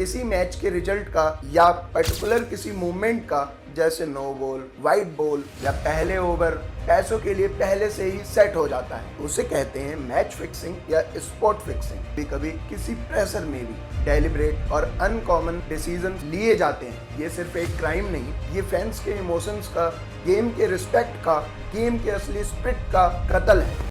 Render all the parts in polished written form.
किसी मैच के रिजल्ट का या पर्टिकुलर किसी मूवमेंट का, जैसे नो बॉल, वाइड बॉल या पहले ओवर, पैसों के लिए पहले से ही सेट हो जाता है। उसे कहते हैं मैच फिक्सिंग या स्पॉट फिक्सिंग। कभी कभी किसी प्रेशर में भी डेलिब्रेट और अनकॉमन डिसीजन लिए जाते हैं। ये सिर्फ एक क्राइम नहीं, ये फैंस के इमोशंस का, गेम के रिस्पेक्ट का, गेम के असली स्पिरिट का कत्ल है।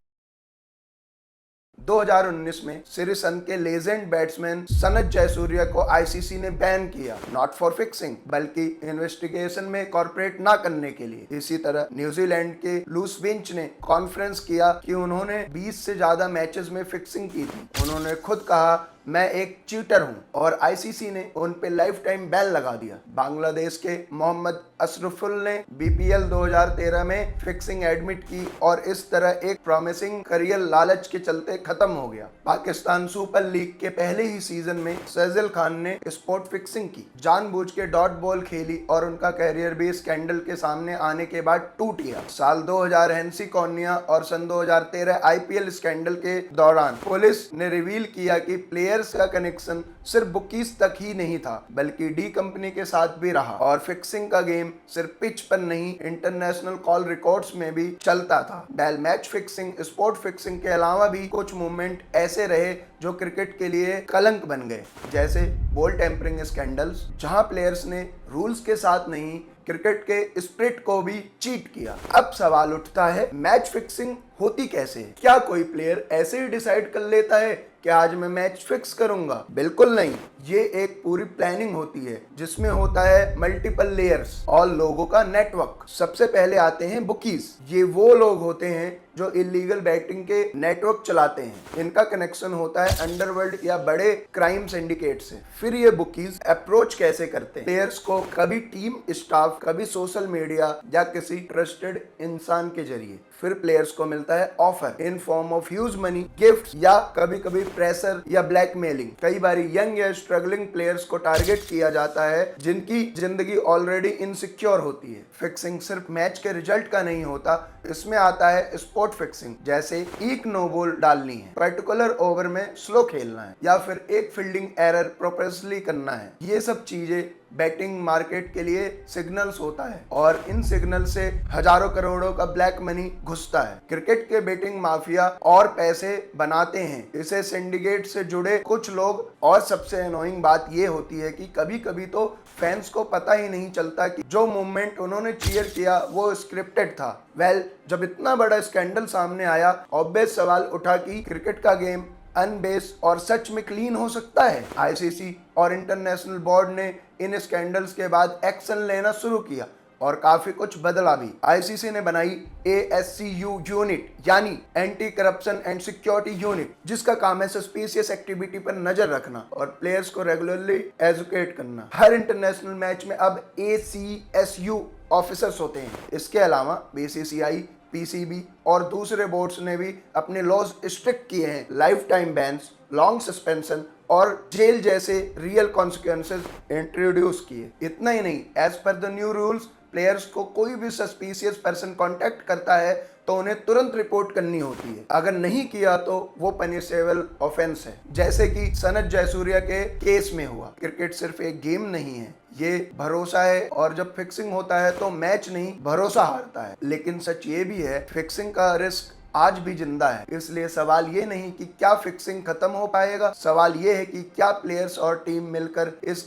2019 में श्रीसंत के लेजेंड बैट्समैन सनत जयसूर्या को आईसीसी ने बैन किया, नॉट फॉर फिक्सिंग बल्कि इन्वेस्टिगेशन में कॉर्पोरेट ना करने के लिए। इसी तरह न्यूजीलैंड के लूस विंच ने कॉन्फ्रेंस किया कि उन्होंने 20 से ज्यादा मैचेस में फिक्सिंग की थी। उन्होंने खुद कहा, मैं एक चीटर हूं, और आईसीसी ने उन पे लाइफ टाइम बैन लगा दिया। बांग्लादेश के मोहम्मद अशरफुल ने बीपीएल 2013 में फिक्सिंग एडमिट की और इस तरह एक प्रॉमिसिंग करियर लालच के चलते खत्म हो गया। पाकिस्तान सुपर लीग के पहले ही सीजन में सैजल खान ने स्पॉट फिक्सिंग की, जानबूझ के डॉट बॉल खेली और उनका करियर भी स्कैंडल के सामने आने के बाद टूट गया। साल 2000 हेंसी कॉर्निया और सन 2013 आईपीएल स्कैंडल के दौरान पुलिस ने रिवील किया कि प्लेयर्स का कनेक्शन सिर्फ बुकीज तक ही नहीं था, बल्कि डी कंपनी के साथ भी रहा, और फिक्सिंग का गेम सिर्फ पिच पर नहीं, इंटरनेशनल कॉल रिकॉर्ड्स में भी चलता था। बैल मैच फिक्सिंग, स्पॉट फिक्सिंग के अलावा भी कुछ मूवमेंट ऐसे रहे जो क्रिकेट के लिए कलंक बन गए, जैसे बॉल टेम्परिंग स्कैंडल्स, जहां प्लेयर्स ने रूल्स के साथ नहीं, क्रिकेट के स्पिरिट को भी चीट किया। अब सवाल उठता है, मैच फिक्सिंग होती कैसे है? क्या कोई प्लेयर ऐसे ही डिसाइड कर लेता है कि आज मैं मैच फिक्स करूंगा? बिल्कुल नहीं, ये एक पूरी प्लानिंग होती है जिसमें होता है मल्टीपल लेयर्स और लोगों का नेटवर्क। सबसे पहले आते हैं बुकीज। ये वो लोग होते हैं जो इलीगल बैटिंग के नेटवर्क चलाते हैं। इनका कनेक्शन होता है अंडरवर्ल्ड या बड़े क्राइम सिंडिकेट से। फिर ये बुकीज अप्रोच कैसे करते हैं प्लेयर्स को? कभी टीम स्टाफ, कभी सोशल मीडिया या किसी ट्रस्टेड इंसान के जरिए। फिर प्लेयर्स को मिलता है offer in form of huge money, gift या कभी कभी प्रेशर या ब्लैकमेलिंग। कई बार यंग या स्ट्रगलिंग प्लेयर्स को टारगेट किया जाता है जिनकी जिंदगी ऑलरेडी इनसिक्योर होती है। फिक्सिंग सिर्फ मैच के रिजल्ट का नहीं होता, इसमें आता है स्पॉट फिक्सिंग, जैसे एक नो बॉल डालनी है, पर्टिकुलर ओवर में स्लो खेलना है, या फिर एक फील्डिंग एरर प्रोपेसली करना है। ये सब चीजें बैटिंग मार्केट के लिए सिग्नल्स होता है, और इन सिग्नल से हजारों करोड़ों का ब्लैक मनी घुसता है। क्रिकेट के बेटिंग माफिया और पैसे बनाते हैं इसे सिंडिकेट से जुड़े कुछ लोग। और सबसे अनोइंग बात ये होती है कि कभी कभी तो फैंस को पता ही नहीं चलता कि जो मूवमेंट उन्होंने चीयर किया वो स्क्रिप्टेड था। जब इतना बड़ा स्कैंडल सामने आया, ऑब्वियस सवाल उठा कि क्रिकेट का गेम अनबेस और सच में क्लीन हो सकता है। आईसीसी और इंटरनेशनल बोर्ड ने इन स्कैंडल्स के बाद एक्शन लेना शुरू किया और काफी कुछ बदला भी। आईसीसी ने बनाई ASCU यूनिट, यानी anti corruption and security unit, जिसका काम है सस्पिशियस एक्टिविटी पर नजर रखना और प्लेयर्स को रेगुलरली एजुकेट करना। हर इंटरनेशनल मैच में अब ACSU ऑफिसर्स होते हैं। इसके अलावा BCCI, PCB और दूसरे बोर्ड्स ने भी अपने लॉज स्ट्रिक्ट किए हैं। Life time bans, long suspension और जेल जैसे रियल कॉन्सिक्वेंसेस इंट्रोड्यूस किए। इतना ही नहीं, as per the new rules, players को कोई भी सस्पिशियस पर्सन कांटेक्ट करता है तो उन्हें तुरंत रिपोर्ट करनी होती है। अगर नहीं किया तो वो पनिशेबल ऑफेंस है, जैसे कि सनत जयसूर्या के केस में हुआ। क्रिकेट सिर्फ एक गेम नहीं है, ये भरोसा है, और जब फिक्सिंग होता है तो मैच नहीं, भरोसा हारता है। लेकिन सच ये भी है, फिक्सिंग का रिस्क आज भी जिंदा है। इसलिए सवाल ये नहीं कि क्या फिक्सिंग खत्म हो पाएगा, सवाल ये है कि क्या प्लेयर्स और टीम मिलकर इस